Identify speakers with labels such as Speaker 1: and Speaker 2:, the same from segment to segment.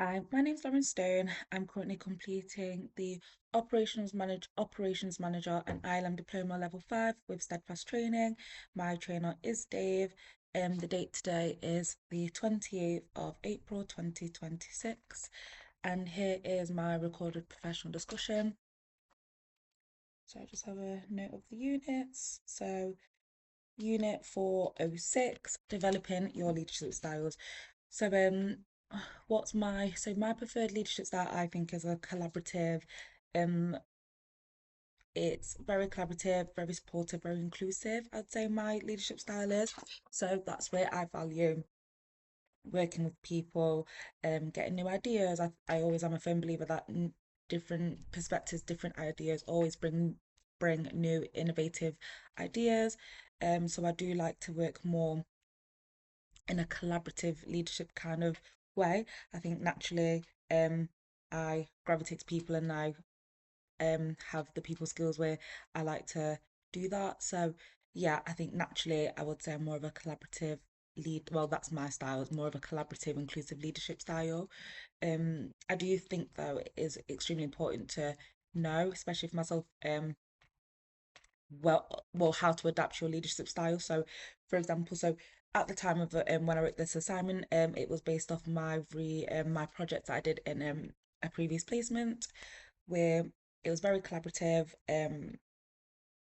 Speaker 1: Hi, my name's Lauren Stone. I'm currently completing the Operations Manager and ILM Diploma Level 5 with Steadfast training. My trainer is Dave. The date today is the 28th of April 2026. And here is my recorded professional discussion. So I just have a note of the units. So Unit 406, developing your leadership styles. So my preferred leadership style I think is a collaborative. Um it's very collaborative, very supportive, very inclusive, I'd say my leadership style is. So that's where I value working with people, getting new ideas. I always am a firm believer that different perspectives, different ideas always bring new innovative ideas. So I do like to work more in a collaborative leadership kind of way. I think naturally, I gravitate to people and I have the people skills where I like to do that. So yeah, I think naturally I would say I'm more of a collaborative lead. Well, that's my style. It's more of a collaborative, inclusive leadership style. I do think though it is extremely important to know, especially for myself, well how to adapt your leadership style. So for example, so at the time of when I wrote this assignment, it was based off my project that I did in a previous placement where it was very collaborative.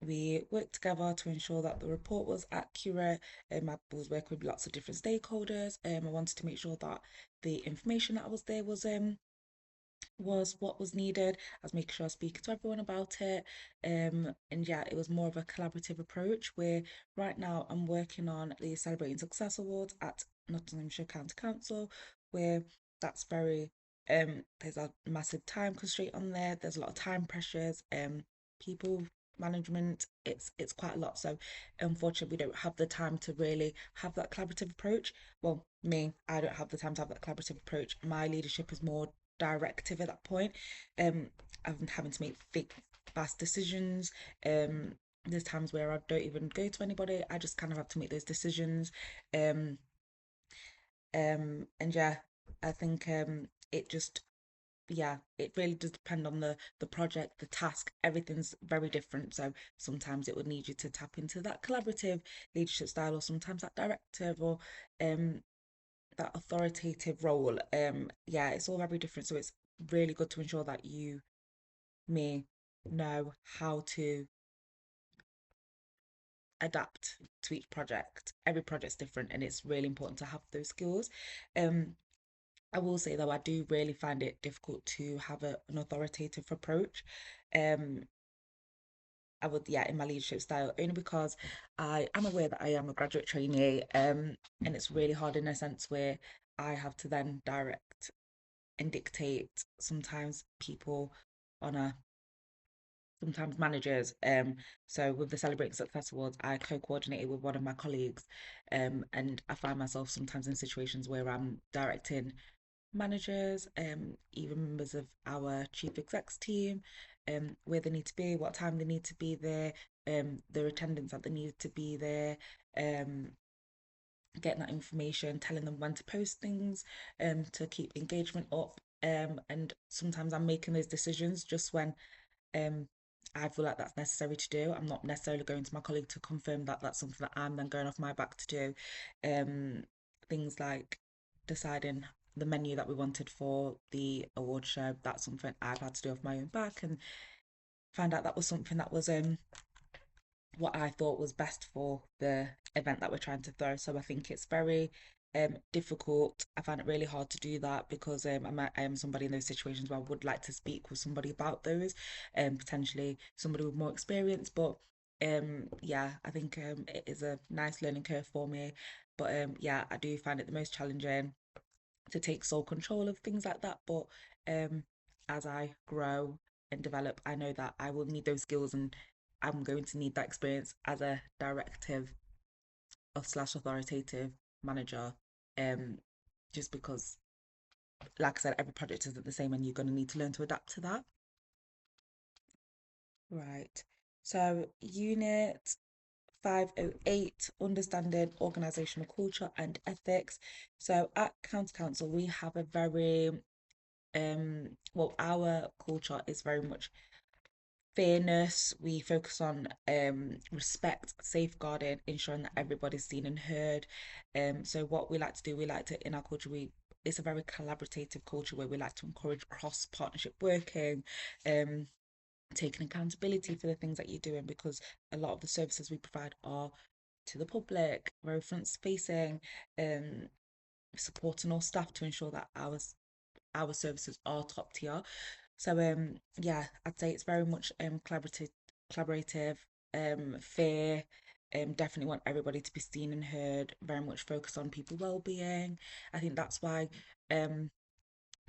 Speaker 1: We worked together to ensure that the report was accurate. I was working with lots of different stakeholders. I wanted to make sure that the information that was there was what was needed. I was making sure I was speaking to everyone about it. And yeah, it was more of a collaborative approach where right now I'm working on the Celebrating Success Awards at Nottinghamshire County Council, where that's very there's a massive time constraint on there. There's a lot of time pressures, people management, it's quite a lot. So unfortunately we don't have the time to really have that collaborative approach. Well, I don't have the time to have that collaborative approach. My leadership is more directive at that point. Um, I'm having to make big, fast decisions. There's times where I don't even go to anybody. I just kind of have to make those decisions. Um, and yeah, I think it just it really does depend on the project, the task. Everything's very different. So sometimes it would need you to tap into that collaborative leadership style, or sometimes that directive, or um that authoritative role. Yeah, it's all very different. So it's really good to ensure that you may know how to adapt to each project. Every project's different and it's really important to have those skills. Um, I will say though, I do really find it difficult to have an authoritative approach. Um, I would, yeah, in my leadership style, only because I am aware that I am a graduate trainee, and it's really hard in a sense where I have to then direct and dictate sometimes people on a sometimes managers. So with the Celebrating Success Awards, I co-coordinated with one of my colleagues, and I find myself sometimes in situations where I'm directing managers, even members of our chief execs team, where they need to be, what time they need to be there, their attendance that they need to be there, um, getting that information, telling them when to post things, to keep engagement up. And sometimes I'm making those decisions just when um I feel like that's necessary to do. I'm not necessarily going to my colleague to confirm that that's something that I'm then going off my back to do. Um, Things like deciding the menu that we wanted for the award show, that's something I've had to do off my own back, and find out that was something that was what I thought was best for the event that we're trying to throw. So I think it's very difficult. I find it really hard to do that because I am somebody in those situations where I would like to speak with somebody about those, potentially somebody with more experience. But yeah, I think it is a nice learning curve for me. But yeah, I do find it the most challenging to take sole control of things like that. But um, as I grow and develop, I know that I will need those skills and I'm going to need that experience as a directive or slash authoritative manager. Um, just because, like I said, every project isn't the same and you're going to need to learn to adapt to that. Right. So, unit 508, understanding organizational culture and ethics. So at County Council, we have a very well, our culture is very much fairness. We focus on respect, safeguarding, ensuring that everybody's seen and heard. So what we like to do, we like to in our culture, we it's a very collaborative culture where we like to encourage cross partnership working, um, taking accountability for the things that you're doing because a lot of the services we provide are to the public, very front facing, um, supporting all staff to ensure that our services are top tier. So yeah, I'd say it's very much collaborative, fair. Definitely want everybody to be seen and heard. Very much focused on people well-being. I think that's why um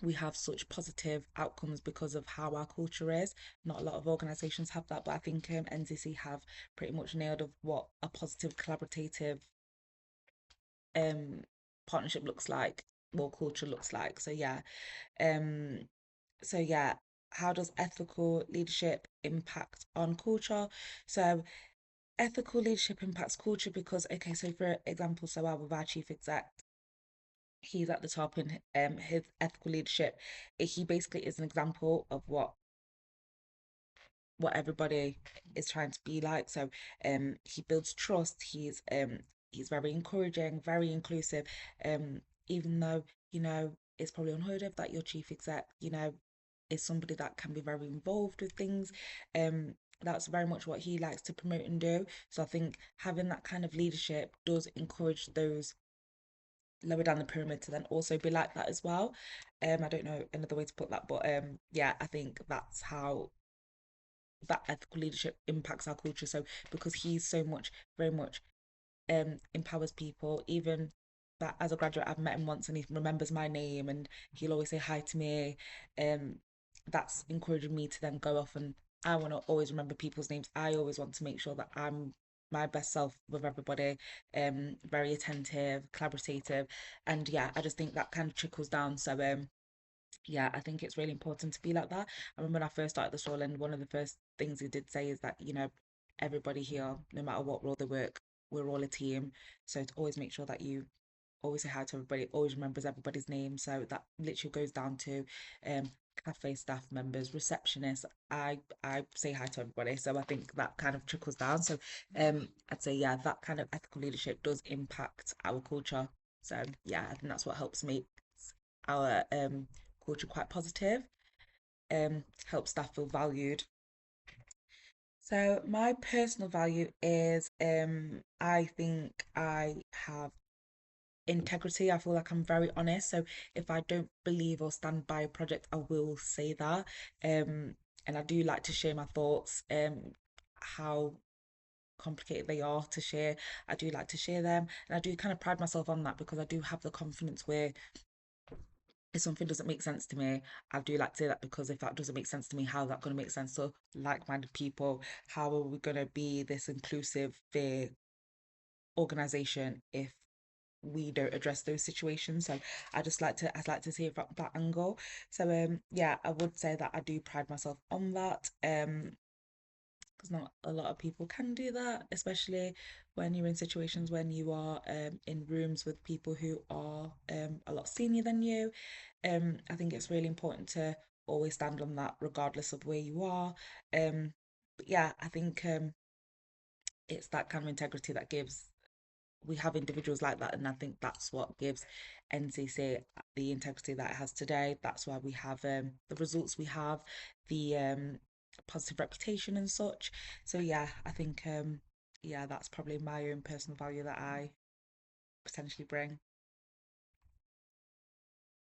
Speaker 1: we have such positive outcomes because of how our culture is. Not a lot of organisations have that, but I think NCC have pretty much nailed of what a positive collaborative um partnership looks like, what culture looks like. Um so yeah, how does ethical leadership impact on culture? So ethical leadership impacts culture because okay, so for example, so our chief exec, he's at the top in his ethical leadership. He basically is an example of what everybody is trying to be like. So he builds trust. He's very encouraging, very inclusive. Even though, it's probably unheard of that your chief exec, is somebody that can be very involved with things. That's very much what he likes to promote and do. So I think having that kind of leadership does encourage those lower down the pyramid to then also be like that as well. I don't know another way to put that, but yeah, I think that's how that ethical leadership impacts our culture. So because he's so much, very much empowers people, even that as a graduate I've met him once and he remembers my name and he'll always say hi to me. Um that's encouraging me to then go off and I want to always remember people's names. I always want to make sure that I'm my best self with everybody, very attentive, collaborative, and yeah, I just think that kind of trickles down. So yeah, I think it's really important to be like that. I remember when I first started this role, and one of the first things he did say is that, everybody here, no matter what role they work, we're all a team. So to always make sure that you always say hi to everybody, always remembers everybody's name. So that literally goes down to cafe staff members, receptionists. I say hi to everybody. So I think that kind of trickles down. So I'd say yeah, that kind of ethical leadership does impact our culture. So yeah, I think that's what helps make our culture quite positive, help staff feel valued. So my personal value is I think I have integrity. I feel like I'm very honest. So if I don't believe or stand by a project, I will say that. And I do like to share my thoughts, how complicated they are to share. I do like to share them. And I do kind of pride myself on that because I do have the confidence where if something doesn't make sense to me, I do like to say that because if that doesn't make sense to me, how's that going to make sense to like-minded people? How are we going to be this inclusive, fair organization if we don't address those situations? So I'd like to see it from that angle. So yeah, I would say that I do pride myself on that. Because not a lot of people can do that, especially when you're in situations when you are in rooms with people who are a lot senior than you. I think it's really important to always stand on that, regardless of where you are. But yeah, I think it's that kind of integrity that gives. We have individuals like that, and I think that's what gives NCC the integrity that it has today. That's why we have the results we have, the positive reputation and such. So yeah, I think yeah, that's probably my own personal value that I potentially bring.